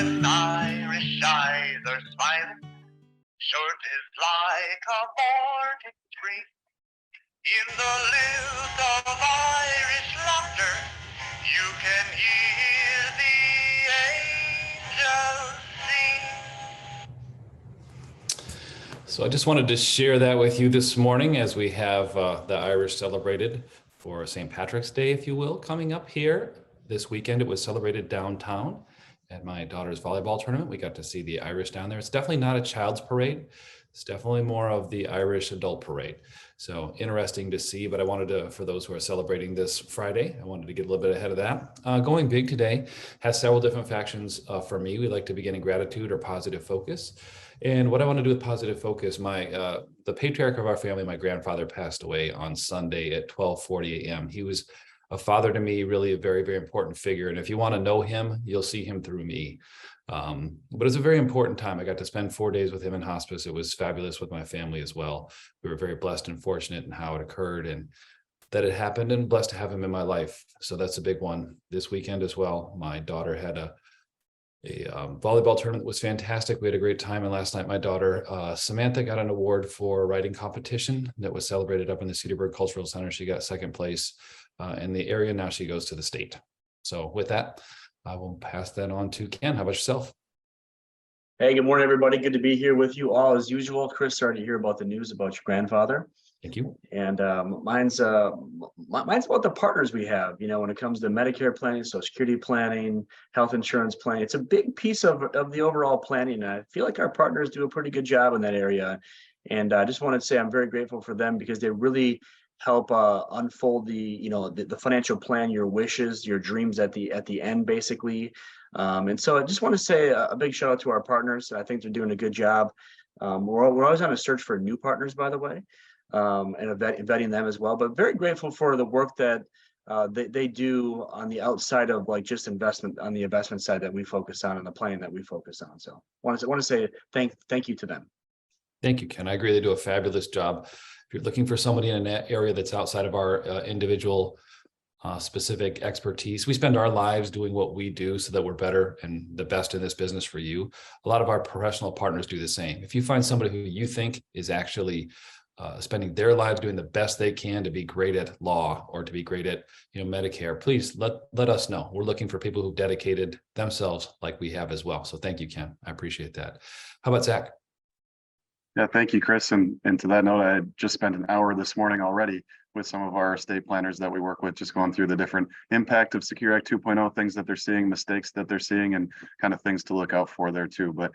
when Irish eyes are smiling, sure 'tis like a morning breeze. In the lilt of Irish laughter, you can hear the angels sing. So I just wanted to share that with you this morning as we have the Irish celebrated for St. Patrick's Day, if you will, coming up here this weekend. It was celebrated downtown at my daughter's volleyball tournament. We got to see the Irish down there. It's definitely not a child's parade. It's definitely more of the Irish adult parade. So interesting to see, but I wanted to, for those who are celebrating this Friday, I wanted to get a little bit ahead of that. Going Big today has several different factions for me. We like to begin in gratitude or positive focus. And what I want to do with positive focus, the patriarch of our family, my grandfather, passed away on Sunday at 12:40 a.m. He was a father to me, really a very, very important figure. And if you want to know him, you'll see him through me. But it's a very important time. I got to spend 4 days with him in hospice. It was fabulous with my family as well. We were very blessed and fortunate in how it occurred and that it happened, and blessed to have him in my life. So that's a big one this weekend as well. My daughter had a volleyball tournament that was fantastic. We had a great time. And last night, my daughter, Samantha, got an award for writing competition that was celebrated up in the Cedarburg Cultural Center. She got second place in the area. Now she goes to the state. So with that, I will pass that on to Ken. How about yourself? Hey, good morning, everybody. Good to be here with you all as usual. Chris, sorry to hear about the news about your grandfather. Thank you. And mine's about the partners we have, when it comes to Medicare planning, Social Security planning, health insurance planning. It's a big piece of the overall planning. I feel like our partners do a pretty good job in that area. And I just wanted to say I'm very grateful for them because they really help unfold the financial plan, your wishes, your dreams at the end, basically. And so I just want to say a big shout out to our partners. I think they're doing a good job. We're always on a search for new partners, by the way, and vetting them as well. But very grateful for the work that they do on the outside of like just investment, on the investment side that we focus on and the planning that we focus on. So I want to say thank you to them. Thank you, Ken. I agree. They do a fabulous job. If you're looking for somebody in an area that's outside of our individual specific expertise, we spend our lives doing what we do so that we're better and the best in this business for you. A lot of our professional partners do the same. If you find somebody who you think is actually spending their lives doing the best they can to be great at law or to be great at Medicare, please let us know. We're looking for people who've dedicated themselves like we have as well. So thank you, Ken. I appreciate that. How about Zach? Yeah, thank you, Chris. And to that note, I just spent an hour this morning already with some of our estate planners that we work with, just going through the different impact of Secure Act 2.0, things that they're seeing, mistakes that they're seeing, and kind of things to look out for there too. But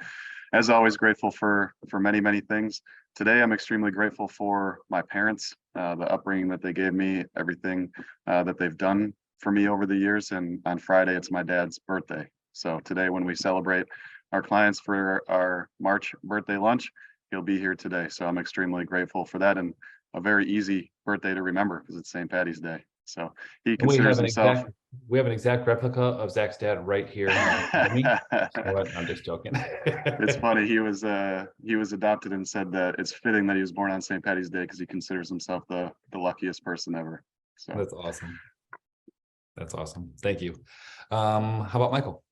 as always, grateful for many, many things. Today, I'm extremely grateful for my parents, the upbringing that they gave me, everything that they've done for me over the years. And on Friday, it's my dad's birthday. So today, when we celebrate our clients for our March birthday lunch, he'll be here today. So I'm extremely grateful for that, and a very easy birthday to remember because it's St. Patty's Day. So he considers himself. We have an exact replica of Zach's dad right here. I'm just joking. It's funny. He was adopted and said that it's fitting that he was born on St. Patty's Day because he considers himself the luckiest person ever. So that's awesome. That's awesome. Thank you. How about Michael?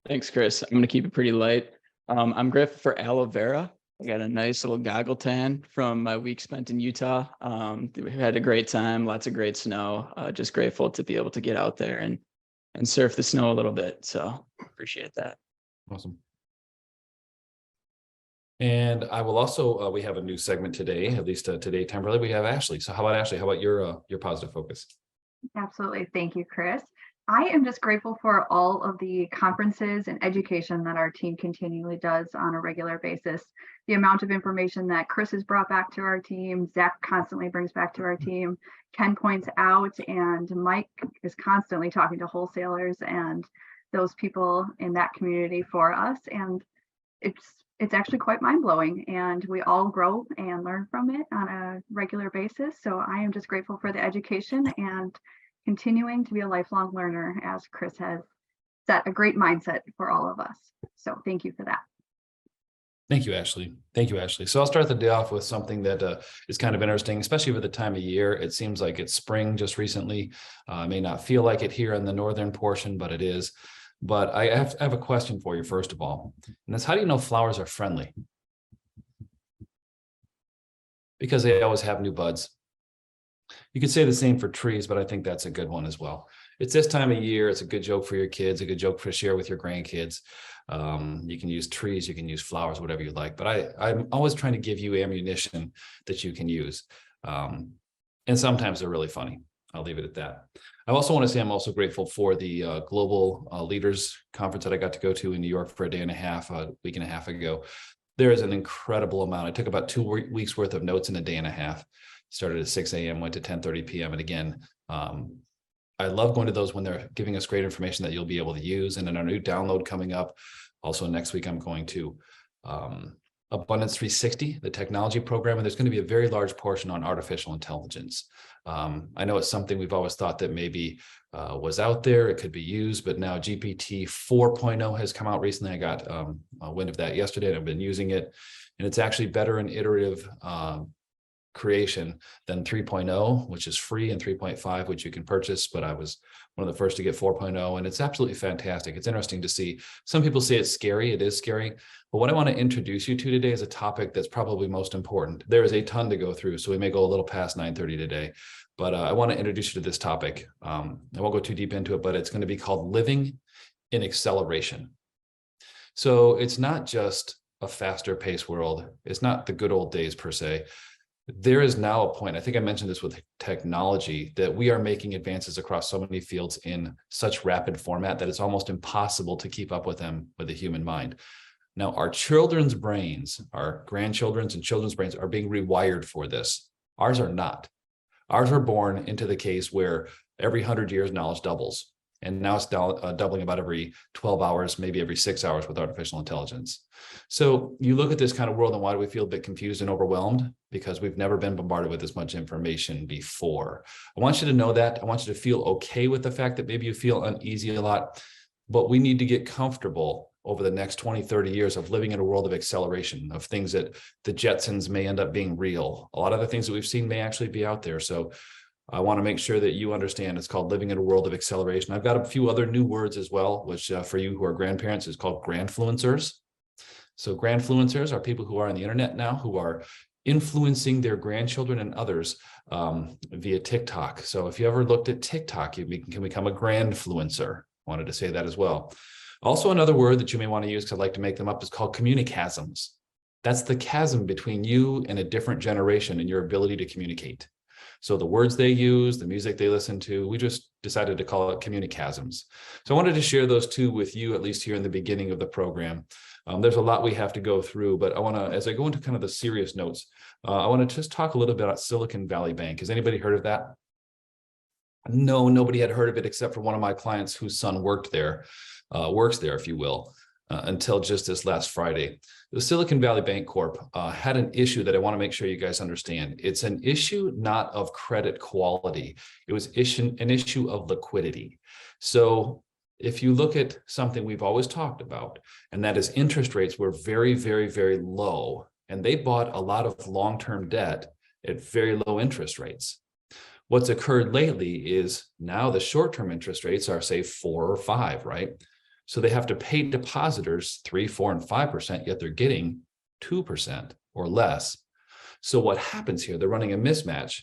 Thanks, Chris. I'm going to keep it pretty light. I'm grateful for aloe vera. I got a nice little goggle tan from my week spent in Utah. We had a great time, lots of great snow. Just grateful to be able to get out there and surf the snow a little bit. So appreciate that. Awesome. And I will also, we have a new segment today, at least today temporarily. We have Ashley. So how about Ashley? How about your positive focus? Absolutely. Thank you, Chris. I am just grateful for all of the conferences and education that our team continually does on a regular basis. The amount of information that Chris has brought back to our team, Zach constantly brings back to our team, Ken points out, and Mike is constantly talking to wholesalers and those people in that community for us. And it's actually quite mind-blowing, and we all grow and learn from it on a regular basis. So I am just grateful for the education and continuing to be a lifelong learner, as Chris has set a great mindset for all of us. So thank you for that. Thank you, Ashley. Thank you, Ashley. So I'll start the day off with something that is kind of interesting, especially for the time of year. It seems like it's spring just recently. May not feel like it here in the northern portion, but it is. But I have a question for you, first of all, and that's, how do you know flowers are friendly? Because they always have new buds. You could say the same for trees, but I think that's a good one as well. It's this time of year. It's a good joke for your kids, a good joke to share with your grandkids. You can use trees, you can use flowers, whatever you like. But I'm always trying to give you ammunition that you can use. And sometimes they're really funny. I'll leave it at that. I also want to say I'm also grateful for the Global Leaders Conference that I got to go to in New York for a day and a half, a week and a half ago. There is an incredible amount. I took about 2 weeks worth of notes in a day and a half. Started at 6 a.m., went to 10:30 p.m. And again, I love going to those when they're giving us great information that you'll be able to use. And in our new download coming up, also next week, I'm going to Abundance 360, the technology program, and there's going to be a very large portion on artificial intelligence. I know it's something we've always thought that maybe was out there, it could be used, but now GPT 4.0 has come out recently. I got a wind of that yesterday, and I've been using it, and it's actually better in iterative creation than 3.0, which is free, and 3.5, which you can purchase. But I was one of the first to get 4.0, and it's absolutely fantastic. It's interesting to see. Some people say it's scary. It is scary. But what I want to introduce you to today is a topic that's probably most important. There is a ton to go through, so we may go a little past 9:30 today. But I want to introduce you to this topic. I won't go too deep into it, but it's going to be called living in acceleration. So it's not just a faster paced world. It's not the good old days per se. There is now a point, I think I mentioned this with technology, that we are making advances across so many fields in such rapid format that it's almost impossible to keep up with them with the human mind. Now, our children's brains, our grandchildren's and children's brains are being rewired for this. Ours are not. Ours were born into the case where every 100 years knowledge doubles. And now it's doubling about every 12 hours, maybe every 6 hours with artificial intelligence. So you look at this kind of world, and why do we feel a bit confused and overwhelmed? Because we've never been bombarded with this much information before. I want you to know that. I want you to feel okay with the fact that maybe you feel uneasy a lot, but we need to get comfortable over the next 20, 30 years of living in a world of acceleration, of things that the Jetsons may end up being real. A lot of the things that we've seen may actually be out there. So I want to make sure that you understand it's called living in a world of acceleration. I've got a few other new words as well, which for you who are grandparents is called grandfluencers. So grandfluencers are people who are on the internet now, who are influencing their grandchildren and others via TikTok. So if you ever looked at TikTok, you can become a grandfluencer. Wanted to say that as well. Also, another word that you may want to use, because I like to make them up, is called communicasms. That's the chasm between you and a different generation and your ability to communicate. So the words they use, the music they listen to, we just decided to call it communicasms. So I wanted to share those two with you, at least here in the beginning of the program. There's a lot we have to go through, but I want to, as I go into kind of the serious notes, I want to just talk a little bit about Silicon Valley Bank. Has anybody heard of that? No, nobody had heard of it except for one of my clients whose son works there, if you will, until just this last Friday. The Silicon Valley Bank Corp had an issue that I want to make sure you guys understand. It's an issue not of credit quality. It was an issue of liquidity. So if you look at something we've always talked about, and that is interest rates were very, very, very low, and they bought a lot of long-term debt at very low interest rates. What's occurred lately is now the short-term interest rates are, say, 4 or 5, right? So they have to pay depositors 3, 4, and 5%, yet they're getting 2% or less. So what happens here? They're running a mismatch.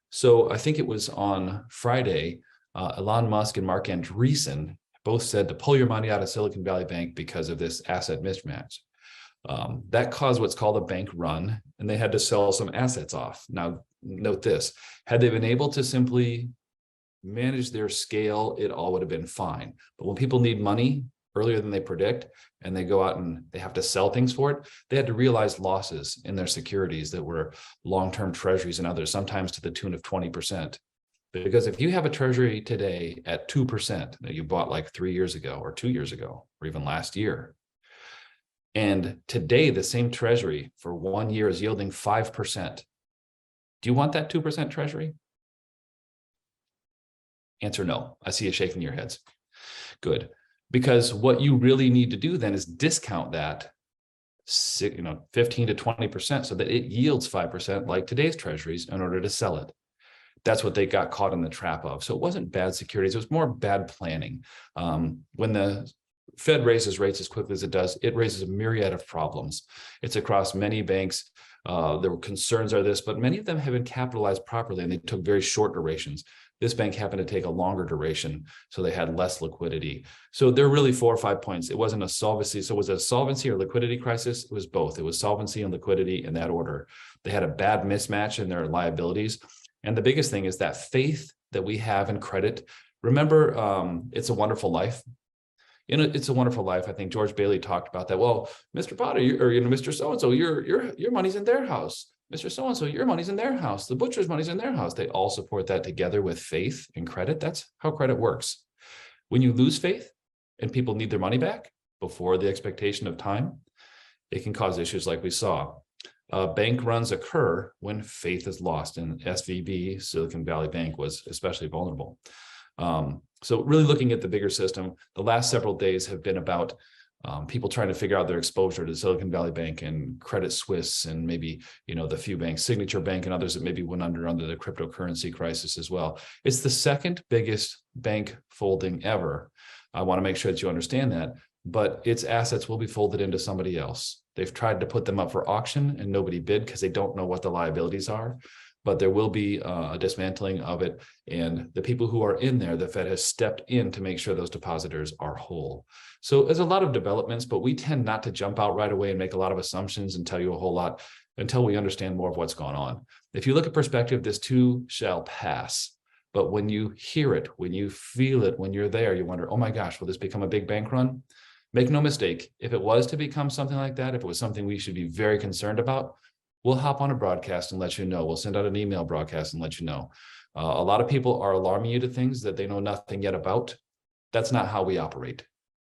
So I think it was on Friday, Elon Musk and Mark Andreessen both said to pull your money out of Silicon Valley Bank because of this asset mismatch. That caused what's called a bank run, and they had to sell some assets off. Now, note this, had they been able to simply manage their scale, it all would have been fine. But when people need money earlier than they predict, and they go out and they have to sell things for it, they had to realize losses in their securities that were long-term treasuries and others, sometimes to the tune of 20%. Because if you have a treasury today at 2% that you bought like 3 years ago or 2 years ago, or even last year, and today the same treasury for 1 year is yielding 5%, do you want that 2% treasury? Answer no. I see you shaking your heads. Good. Because what you really need to do then is discount that 15 to 20% so that it yields 5% like today's treasuries in order to sell it. That's what they got caught in the trap of. So it wasn't bad securities. It was more bad planning. When the Fed raises rates as quickly as it does, it raises a myriad of problems. It's across many banks. There were concerns are this, but many of them have been capitalized properly and they took very short durations. This bank happened to take a longer duration, so they had less liquidity. So there are really 4 or 5 points. It wasn't a solvency. So was it a solvency or liquidity crisis? It was both. It was solvency and liquidity in that order. They had a bad mismatch in their liabilities. And the biggest thing is that faith that we have in credit. Remember, It's a Wonderful Life. It's a Wonderful Life. I think George Bailey talked about that. Well, Mr. Potter, Mr. So-and-so, your money's in their house. Mr. So-and-so, your money's in their house. The butcher's money's in their house. They all support that together with faith and credit. That's how credit works. When you lose faith and people need their money back before the expectation of time, it can cause issues like we saw. Bank runs occur when faith is lost, and SVB, Silicon Valley Bank, was especially vulnerable. So really looking at the bigger system, the last several days have been about people trying to figure out their exposure to Silicon Valley Bank and Credit Suisse, and maybe, the few banks, Signature Bank and others that maybe went under the cryptocurrency crisis as well. It's the second biggest bank folding ever. I want to make sure that you understand that, but its assets will be folded into somebody else. They've tried to put them up for auction and nobody bid because they don't know what the liabilities are. But there will be a dismantling of it. And the people who are in there, the Fed has stepped in to make sure those depositors are whole. So there's a lot of developments, but we tend not to jump out right away and make a lot of assumptions and tell you a whole lot until we understand more of what's going on. If you look at perspective, this too shall pass. But when you hear it, when you feel it, when you're there, you wonder, oh my gosh, will this become a big bank run? Make no mistake, if it was to become something like that, if it was something we should be very concerned about, we'll hop on a broadcast and let you know. We'll send out an email broadcast and let you know. A lot of people are alarming you to things that they know nothing yet about. That's not how we operate.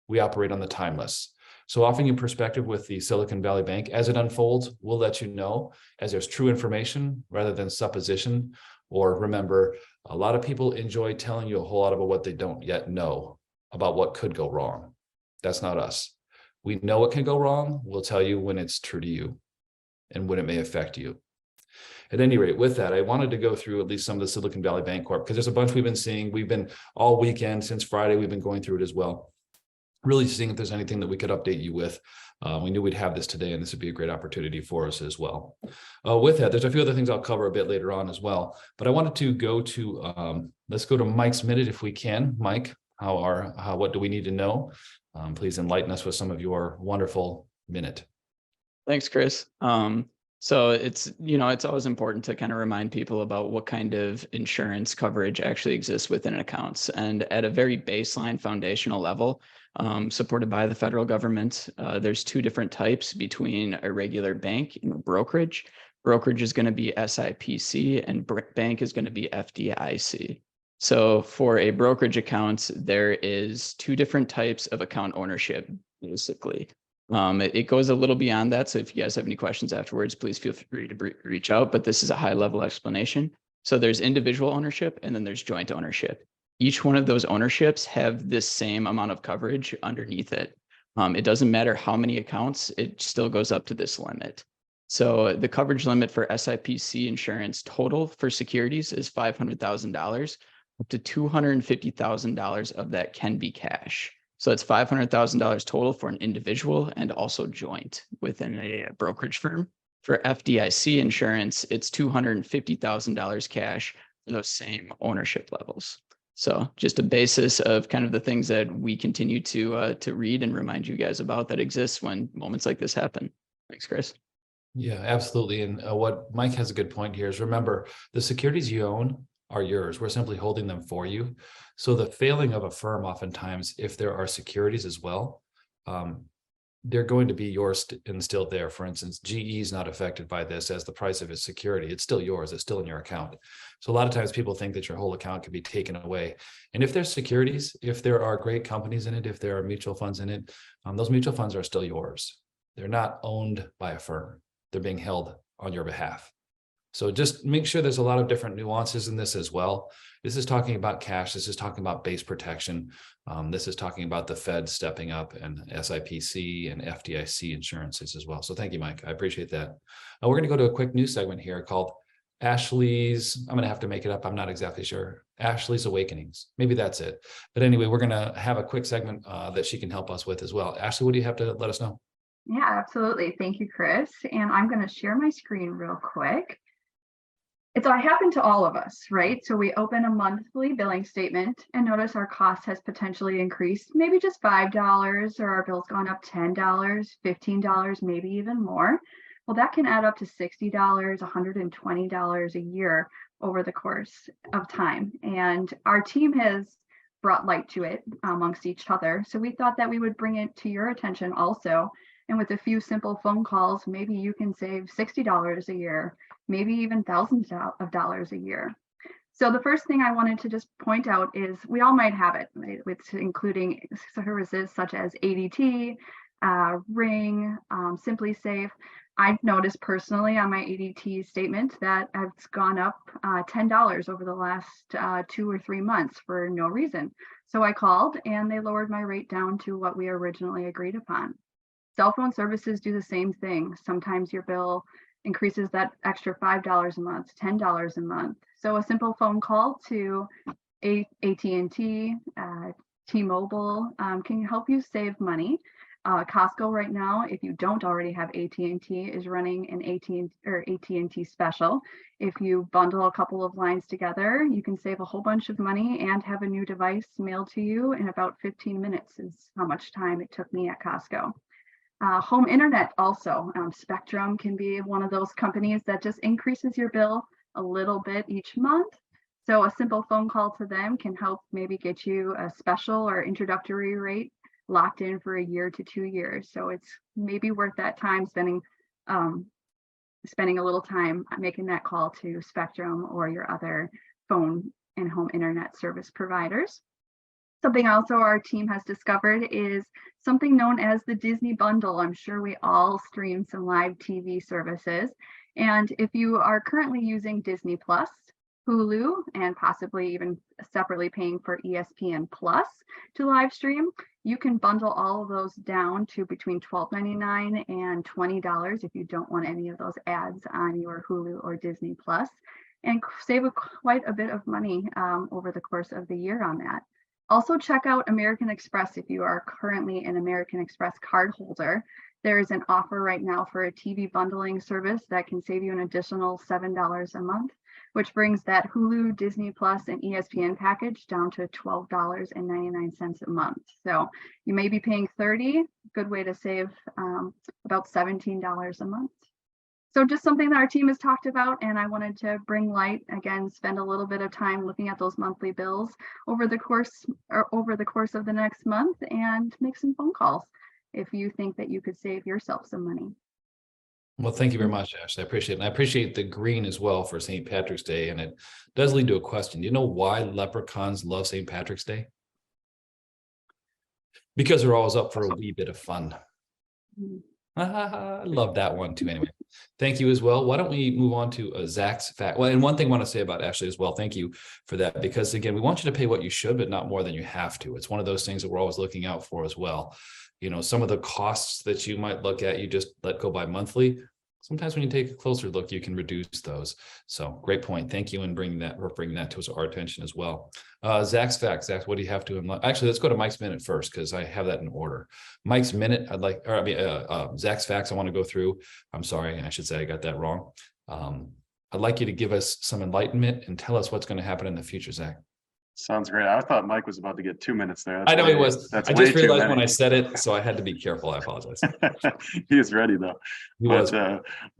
We operate on the timeless. So offering you perspective with the Silicon Valley Bank, as it unfolds, we'll let you know as there's true information rather than supposition. Or remember, a lot of people enjoy telling you a whole lot about what they don't yet know about what could go wrong. That's not us. We know what can go wrong. We'll tell you when it's true to you and when it may affect you. At any rate, with that, I wanted to go through at least some of the Silicon Valley Bank Corp, because there's a bunch we've been seeing. We've been all weekend since Friday, we've been going through it as well. Really seeing if there's anything that we could update you with. We knew we'd have this today, and this would be a great opportunity for us as well. With that, there's a few other things I'll cover a bit later on as well. But I wanted to go to, let's go to Mike's Minute if we can. Mike, what do we need to know? Please enlighten us with some of your wonderful minute. Thanks, Chris. So it's always important to kind of remind people about what kind of insurance coverage actually exists within accounts. And at a very baseline foundational level, supported by the federal government, there's 2 different types between a regular bank and a brokerage. Brokerage is going to be SIPC and bank is going to be FDIC. So for a brokerage account, there is 2 different types of account ownership, basically. It goes a little beyond that. So if you guys have any questions afterwards, please feel free to reach out, but this is a high level explanation. So there's individual ownership and then there's joint ownership. Each one of those ownerships have this same amount of coverage underneath it. It doesn't matter how many accounts, it still goes up to this limit. So the coverage limit for SIPC insurance total for securities is $500,000. Up to $250,000 of that can be cash. So it's $500,000 total for an individual and also joint within a brokerage firm. For FDIC insurance, it's $250,000 cash for those same ownership levels. So just a basis of kind of the things that we continue to read and remind you guys about that exists when moments like this happen. Thanks, Chris. Yeah, absolutely. And what Mike has a good point here is, remember, the securities you own are yours. We're simply holding them for you. So the failing of a firm, oftentimes, if there are securities as well, they're going to be yours and still there. For instance, GE is not affected by this as the price of its security. It's still yours. It's still in your account. So a lot of times people think that your whole account can be taken away. And if there's securities, if there are great companies in it, if there are mutual funds in it, those mutual funds are still yours. They're not owned by a firm. They're being held on your behalf. So just make sure there's a lot of different nuances in this as well. This is talking about cash. This is talking about base protection. This is talking about the Fed stepping up and SIPC and FDIC insurances as well. So thank you, Mike. I appreciate that. We're going to go to a quick news segment here called Ashley's, I'm going to have to make it up. I'm not exactly sure. Ashley's Awakenings. Maybe that's it. But anyway, we're going to have a quick segment that she can help us with as well. Ashley, what do you have to let us know? Yeah, absolutely. Thank you, Chris. And I'm going to share my screen real quick. It's happened to all of us, right? So we open a monthly billing statement and notice our cost has potentially increased, maybe just $5, or our bill's gone up $10, $15, maybe even more. Well, that can add up to $60, $120 a year over the course of time. And our team has brought light to it amongst each other. So we thought that we would bring it to your attention also. And with a few simple phone calls, maybe you can save $60 a year, maybe even thousands of dollars a year. So the first thing I wanted to just point out is we all might have it, right? With including services such as ADT, Ring, Simply Safe. I've noticed personally on my ADT statement that it's gone up $10 over the last 2 or 3 months for no reason. So I called and they lowered my rate down to what we originally agreed upon. Cell phone services do the same thing. Sometimes your bill increases that extra $5 a month, $10 a month. So a simple phone call to AT&T, T-Mobile can help you save money. Costco right now, if you don't already have AT&T, is running an AT&T special. If you bundle a couple of lines together, you can save a whole bunch of money and have a new device mailed to you in about 15 minutes is how much time it took me at Costco. Home internet also, Spectrum can be one of those companies that just increases your bill a little bit each month. So a simple phone call to them can help maybe get you a special or introductory rate locked in for 1 year to 2 years. So it's maybe worth that time spending a little time making that call to Spectrum or your other phone and home internet service providers. Something also our team has discovered is something known as the Disney Bundle. I'm sure we all stream some live TV services. And if you are currently using Disney Plus, Hulu, and possibly even separately paying for ESPN Plus to live stream, you can bundle all of those down to between $12.99 and $20 if you don't want any of those ads on your Hulu or Disney Plus, and save quite a bit of money over the course of the year on that. Also check out American Express if you are currently an American Express card holder. There is an offer right now for a TV bundling service that can save you an additional $7 a month, which brings that Hulu, Disney Plus, and ESPN package down to $12.99 a month. So you may be paying $30, good way to save about $17 a month. So just something that our team has talked about, and I wanted to bring light, again, spend a little bit of time looking at those monthly bills over the course of the next month and make some phone calls if you think that you could save yourself some money. Well, thank you very much, Ashley. I appreciate it. And I appreciate the green as well for St. Patrick's Day. And it does lead to a question. Do you know why leprechauns love St. Patrick's Day? Because they're always up for a wee bit of fun. I love that one too. Anyway, thank you as well. Why don't we move on to Zach's fact? Well, and one thing I want to say about Ashley as well. Thank you for that, because again, we want you to pay what you should, but not more than you have to. It's one of those things that we're always looking out for as well. You know, some of the costs that you might look at, you just let go by monthly. Sometimes when you take a closer look, you can reduce those. So great point. Thank you, and bringing that to our attention as well. Zach's facts. Zach, what do you have to? Actually, let's go to Mike's minute first, because I have that in order. Mike's minute, Zach's facts. I want to go through. I'm sorry, I should say I got that wrong. I'd like you to give us some enlightenment and tell us what's going to happen in the future, Zach. Sounds great. I thought Mike was about to get 2 minutes there. I know he was. That's I just realized when I said it, so I had to be careful. I apologize. He was ready though. He was.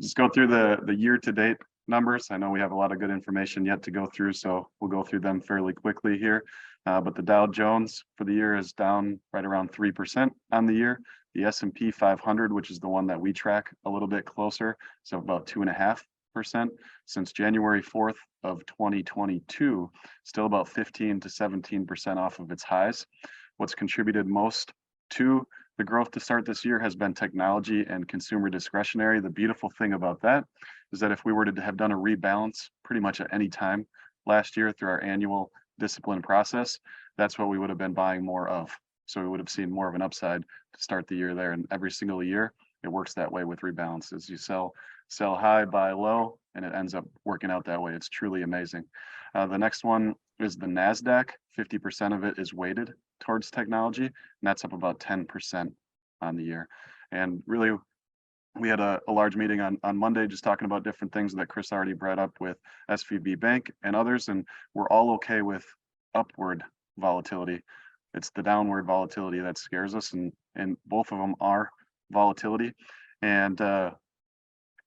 Just go through the year-to-date numbers. I know we have a lot of good information yet to go through, so we'll go through them fairly quickly here. But the Dow Jones for the year is down right around 3% on the year. The S&P 500, which is the one that we track a little bit closer, so about 2.5%. Since January 4th of 2022, still about 15 to 17% off of its highs. What's contributed most to the growth to start this year has been technology and consumer discretionary. The beautiful thing about that is that if we were to have done a rebalance pretty much at any time last year through our annual discipline process, that's what we would have been buying more of. So we would have seen more of an upside to start the year there. And every single year, it works that way with rebalances. You sell high, buy low, and it ends up working out that way. It's truly amazing. The next one is the NASDAQ. 50% of it is weighted towards technology, and that's up about 10% on the year. And really, we had a large meeting on Monday just talking about different things that Chris already brought up with SVB Bank and others, and we're all okay with upward volatility. It's the downward volatility that scares us, and both of them are volatility. And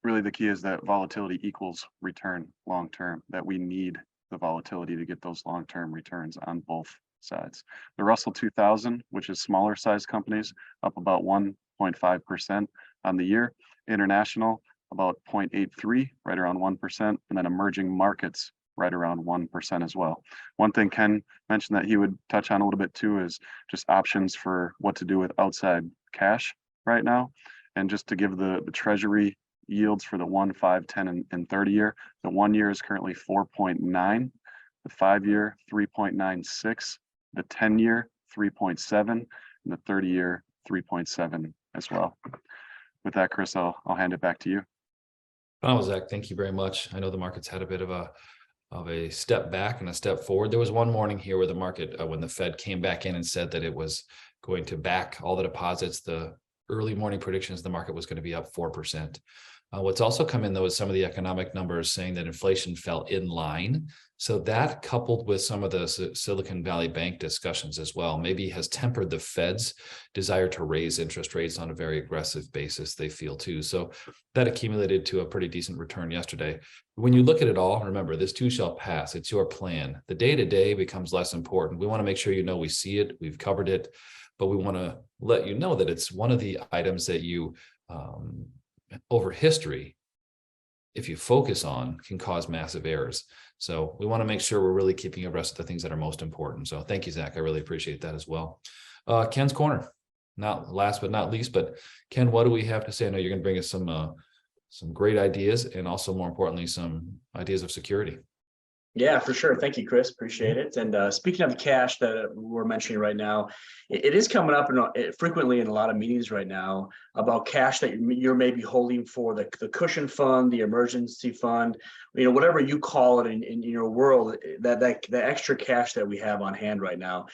really the key is that volatility equals return long term, that we need the volatility to get those long-term returns on both sides. The Russell 2000, which is smaller size companies, up about 1.5% on the year. International, about 0.83, right around 1%. And then emerging markets, right around 1% as well. One thing Ken mentioned that he would touch on a little bit too is just options for what to do with outside cash right now. And just to give the treasury yields for the 1, 5, 10, and 30 year. The 1 year is currently 4.9, the 5 year 3.96, the 10 year 3.7, and the 30 year 3.7 as well. With that, Chris, I'll hand it back to you. Oh, Zach, thank you very much. I know the market's had a bit of a step back and a step forward. There was one morning here where the market, when the Fed came back in and said that it was going to back all the deposits, the early morning predictions, the market was going to be up 4%. What's also come in, though, is some of the economic numbers saying that inflation fell in line. So that, coupled with some of the Silicon Valley Bank discussions as well, maybe has tempered the Fed's desire to raise interest rates on a very aggressive basis, they feel too. So that accumulated to a pretty decent return yesterday. When you look at it all, remember, this too shall pass. It's your plan. The day-to-day becomes less important. We want to make sure you know we see it, we've covered it, but we want to let you know that it's one of the items that you over history, if you focus on, can cause massive errors. So we want to make sure we're really keeping abreast of the things that are most important. So thank you, Zach. I really appreciate that as well. Ken's Corner, not last but not least, but Ken, what do we have to say? I know you're going to bring us some great ideas and also, more importantly, some ideas of security. Yeah, for sure. Thank you, Chris. Appreciate it. And speaking of cash that we're mentioning right now, it is coming up frequently in a lot of meetings right now about cash that you're maybe holding for the cushion fund, the emergency fund, whatever you call it in your world, that the extra cash that we have on hand right now.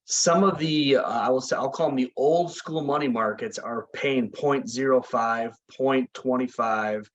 Some of the, I'll call them the old school money markets are paying 0.05, 0.25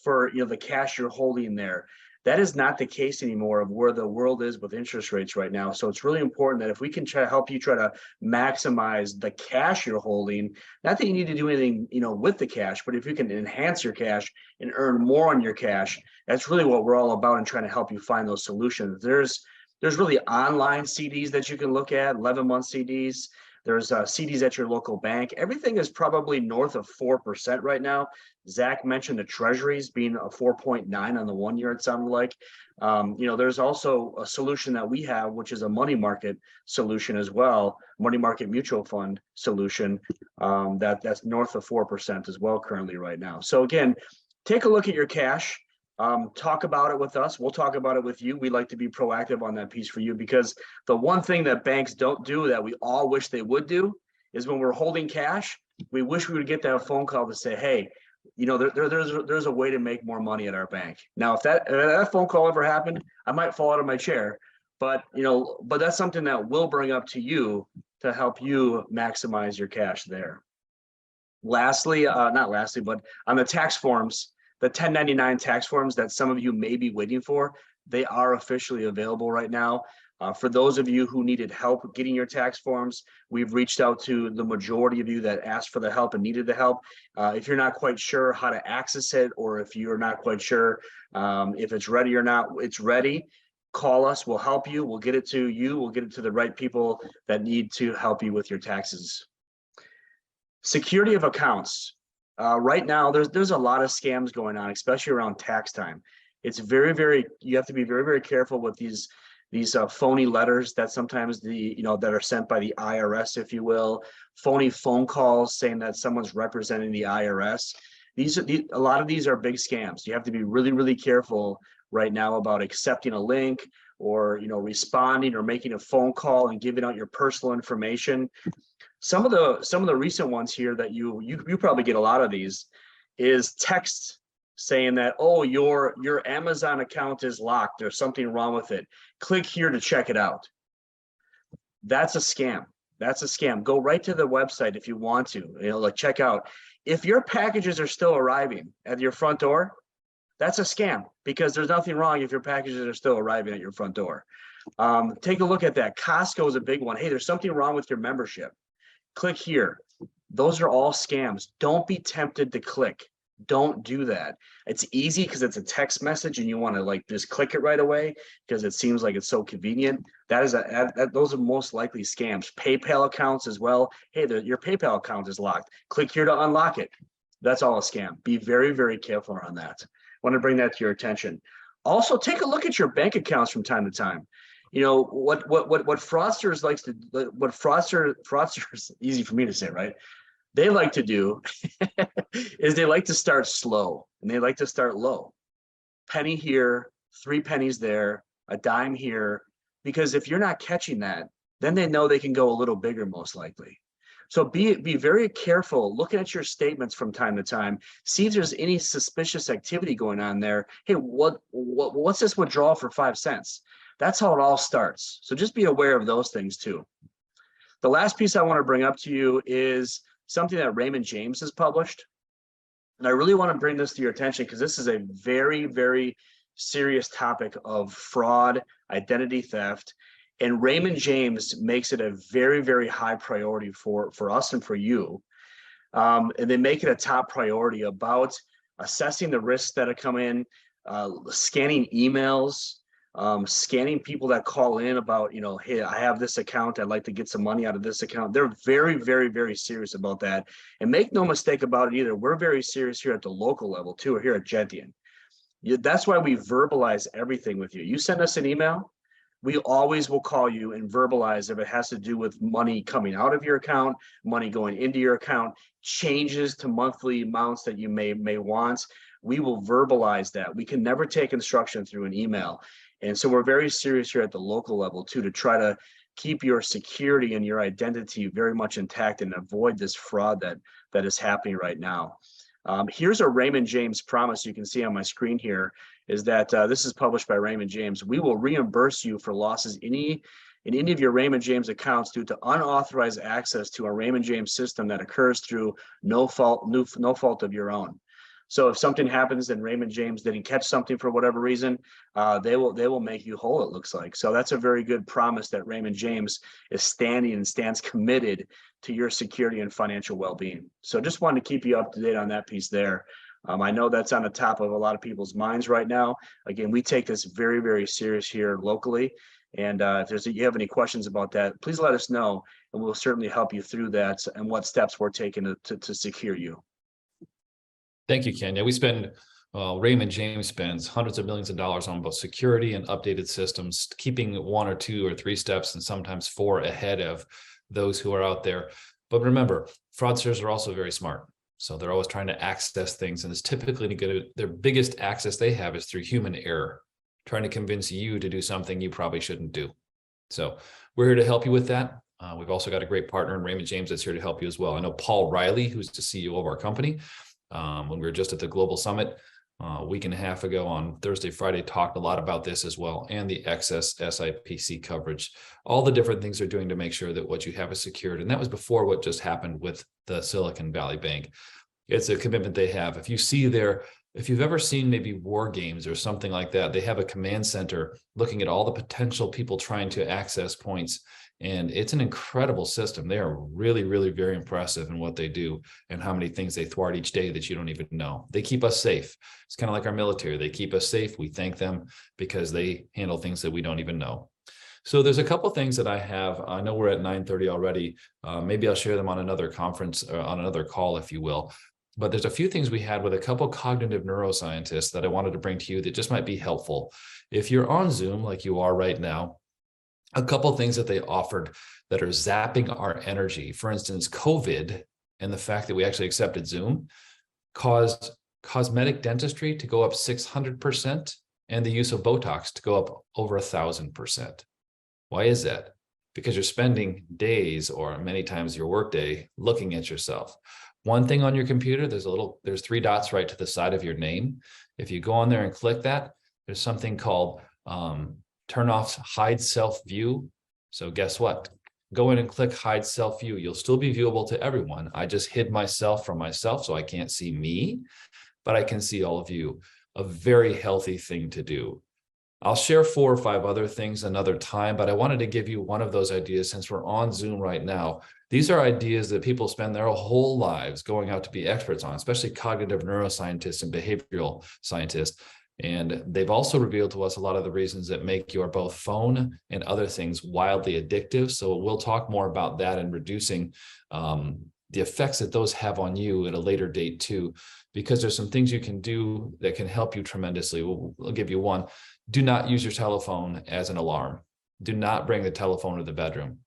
for the cash you're holding there. That is not the case anymore of where the world is with interest rates right now. So it's really important that if we can try to help you try to maximize the cash you're holding, not that you need to do anything, with the cash, but if you can enhance your cash and earn more on your cash, that's really what we're all about in trying to help you find those solutions. There's really online CDs that you can look at, 11-month CDs. There's CDs at your local bank. Everything is probably north of 4% right now. Zach mentioned the treasuries being a 4.9 on the 1 year, it sounded like. There's also a solution that we have, which is a money market solution as well, money market mutual fund solution that's north of 4% as well currently right now. So again, take a look at your cash. Talk about it with us. We'll talk about it with you. We like to be proactive on that piece for you, because the one thing that banks don't do that we all wish they would do is when we're holding cash, we wish we would get that phone call to say, hey, there's a way to make more money at our bank. Now, if that phone call ever happened, I might fall out of my chair, but that's something that we'll bring up to you to help you maximize your cash there. Lastly, not lastly, but on the tax forms, the 1099 tax forms that some of you may be waiting for, they are officially available right now. For those of you who needed help getting your tax forms, we've reached out to the majority of you that asked for the help and needed the help. If you're not quite sure how to access it, or if you're not quite sure if it's ready or not, it's ready. Call us, we'll help you. We'll get it to you. We'll get it to the right people that need to help you with your taxes. Security of accounts. Right now, there's a lot of scams going on, especially around tax time. It's you have to be very, very careful with these phony letters that sometimes that are sent by the IRS, if you will, phony phone calls saying that someone's representing the IRS. A lot of these are big scams. You have to be really, really careful right now about accepting a link or responding or making a phone call and giving out your personal information. Some of the recent ones here that you probably get a lot of these is text saying that, oh, your Amazon account is locked. There's something wrong with it. Click here to check it out. That's a scam. That's a scam. Go right to the website if you want to, like check out. If your packages are still arriving at your front door, that's a scam, because there's nothing wrong if your packages are still arriving at your front door. Take a look at that. Costco is a big one. Hey, there's something wrong with your membership. Click here. Those are all scams. Don't be tempted to click. Don't do that. It's easy because it's a text message and you want to like just click it right away because it seems like it's so convenient. Those are most likely scams. PayPal accounts as well. Hey, your PayPal account is locked. Click here to unlock it. That's all a scam. Be very, very careful on that. I want to bring that to your attention. Also, take a look at your bank accounts from time to time. You know what fraudsters likes to fraudsters easy for me to say, right? They like to do is they like to start slow and they like to start low. Penny here, 3 pennies there, a dime here, because if you're not catching that, then they know they can go a little bigger most likely. So be very careful looking at your statements from time to time. See if there's any suspicious activity going on there. Hey, what's this withdrawal for 5 cents? That's how it all starts. So just be aware of those things too. The last piece I want to bring up to you is something that Raymond James has published. And I really want to bring this to your attention because this is a very, very serious topic of fraud, identity theft. And Raymond James makes it a very, very high priority for us and for you. And they make it a top priority about assessing the risks that have come in, scanning emails, scanning people that call in about, hey, I have this account, I'd like to get some money out of this account. They're very, very, very serious about that. And make no mistake about it either. We're very serious here at the local level too, or here at Gentian. That's why we verbalize everything with you. You send us an email, we always will call you and verbalize if it has to do with money coming out of your account, money going into your account, changes to monthly amounts that you may want. We will verbalize that. We can never take instruction through an email. And so we're very serious here at the local level too, to try to keep your security and your identity very much intact and avoid this fraud that is happening right now. Here's a Raymond James promise you can see on my screen here, is that this is published by Raymond James. We will reimburse you for losses in any of your Raymond James accounts due to unauthorized access to a Raymond James system that occurs through no fault of your own. So if something happens and Raymond James didn't catch something for whatever reason, they will make you whole, it looks like. So that's a very good promise that Raymond James is stands committed to your security and financial well-being. So just wanted to keep you up to date on that piece there. I know that's on the top of a lot of people's minds right now. Again, we take this very, very serious here locally. And if you have any questions about that, please let us know, and we'll certainly help you through that and what steps we're taking to secure you. Thank you, Ken. Yeah, Raymond James spends hundreds of millions of dollars on both security and updated systems, keeping 1 or 2 or 3 steps and sometimes 4 ahead of those who are out there. But remember, fraudsters are also very smart. So they're always trying to access things, and it's typically their biggest access they have is through human error, trying to convince you to do something you probably shouldn't do. So we're here to help you with that. We've also got a great partner in Raymond James that's here to help you as well. I know Paul Riley, who's the CEO of our company, when we were just at the Global Summit a week and a half ago on Thursday, Friday, talked a lot about this as well, and the excess SIPC coverage, all the different things they're doing to make sure that what you have is secured. And that was before what just happened with the Silicon Valley Bank. It's a commitment they have. If you've ever seen maybe war games or something like that, they have a command center looking at all the potential people trying to access points. And it's an incredible system. They are really, really very impressive in what they do and how many things they thwart each day that you don't even know. They keep us safe. It's kind of like our military. They keep us safe. We thank them because they handle things that we don't even know. So there's a couple things that I have. I know we're at 9:30 already. Maybe I'll share them on another conference or on another call, if you will. But there's a few things we had with a couple cognitive neuroscientists that I wanted to bring to you that just might be helpful. If you're on Zoom like you are right now, a couple things that they offered that are zapping our energy. For instance, COVID and the fact that we actually accepted Zoom caused cosmetic dentistry to go up 600% and the use of Botox to go up over 1,000%. Why is that? Because you're spending days or many times your workday looking at yourself. One thing on your computer, there's 3 dots right to the side of your name. If you go on there and click that, there's something called turn off hide self view. So guess what? Go in and click hide self view. You'll still be viewable to everyone. I just hid myself from myself so I can't see me, but I can see all of you. A very healthy thing to do. I'll share 4 or 5 other things another time, but I wanted to give you one of those ideas since we're on Zoom right now. These are ideas that people spend their whole lives going out to be experts on, especially cognitive neuroscientists and behavioral scientists. And they've also revealed to us a lot of the reasons that make your both phone and other things wildly addictive. So we'll talk more about that and reducing the effects that those have on you at a later date too, because there's some things you can do that can help you tremendously. I'll give you one. Do not use your telephone as an alarm. Do not bring the telephone to the bedroom.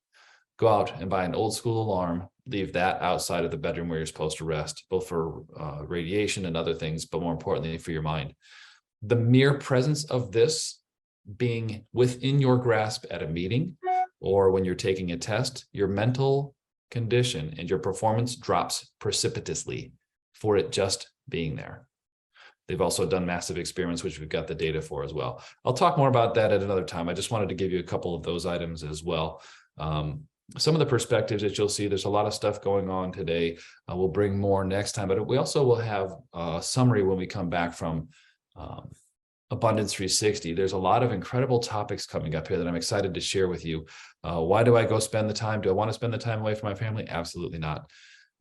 Go out and buy an old school alarm. Leave that outside of the bedroom where you're supposed to rest, both for radiation and other things, but more importantly for your mind. The mere presence of this being within your grasp at a meeting or when you're taking a test, your mental condition and your performance drops precipitously for it just being there. They've also done massive experiments, which we've got the data for as well. I'll talk more about that at another time. I just wanted to give you a couple of those items as well. Some of the perspectives that you'll see, there's a lot of stuff going on today. We'll bring more next time, but we also will have a summary when we come back from Abundance 360. There's a lot of incredible topics coming up here that I'm excited to share with you. Why do I go spend the time? Do I want to spend the time away from my family? Absolutely not.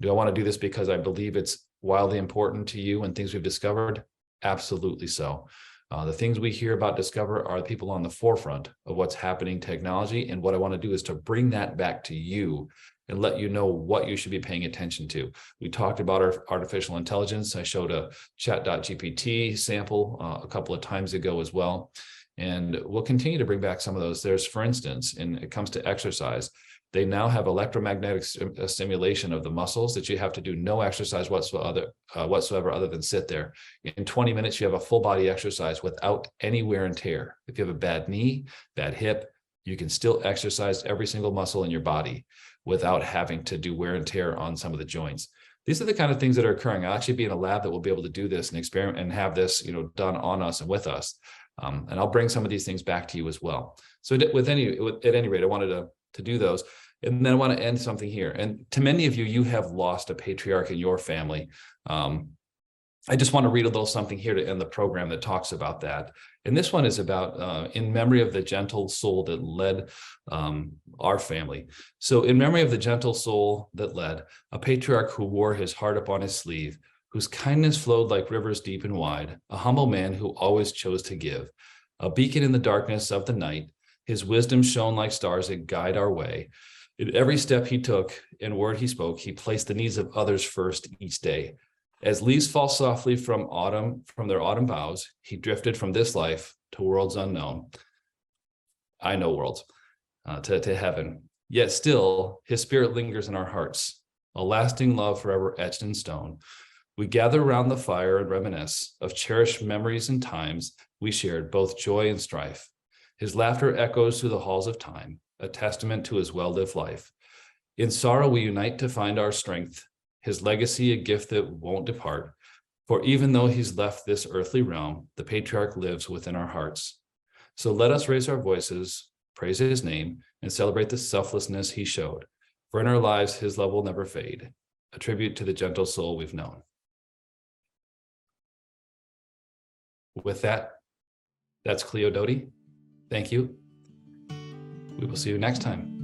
Do I want to do this because I believe it's wildly important to you and things we've discovered? Absolutely so. The things we hear about Discover are the people on the forefront of what's happening technology. And what I want to do is to bring that back to you and let you know what you should be paying attention to. We talked about our artificial intelligence. I showed a chat.gpt sample a couple of times ago as well. And we'll continue to bring back some of those. There's, for instance, when it comes to exercise, they now have electromagnetic stimulation of the muscles that you have to do no exercise whatsoever other than sit there. In 20 minutes, you have a full body exercise without any wear and tear. If you have a bad knee, bad hip, you can still exercise every single muscle in your body without having to do wear and tear on some of the joints. These are the kind of things that are occurring. I'll actually be in a lab that will be able to do this and experiment and have this, done on us and with us. And I'll bring some of these things back to you as well. So at any rate, I wanted to do those. And then I want to end something here. And to many of you, you have lost a patriarch in your family. I just want to read a little something here to end the program that talks about that. And this one is about in memory of the gentle soul that led our family. So in memory of the gentle soul that led, a patriarch who wore his heart upon his sleeve, whose kindness flowed like rivers deep and wide, a humble man who always chose to give, a beacon in the darkness of the night, his wisdom shone like stars that guide our way. In every step he took and word he spoke, he placed the needs of others first each day. As leaves fall softly from their autumn boughs, he drifted from this life to worlds unknown. I know worlds, to heaven. Yet still, his spirit lingers in our hearts, a lasting love forever etched in stone. We gather around the fire and reminisce of cherished memories and times we shared, both joy and strife. His laughter echoes through the halls of time, a testament to his well-lived life. In sorrow, we unite to find our strength, his legacy a gift that won't depart. For even though he's left this earthly realm, the patriarch lives within our hearts. So let us raise our voices, praise his name, and celebrate the selflessness he showed. For in our lives, his love will never fade, a tribute to the gentle soul we've known. With that, that's Cleo Doty. Thank you. We will see you next time.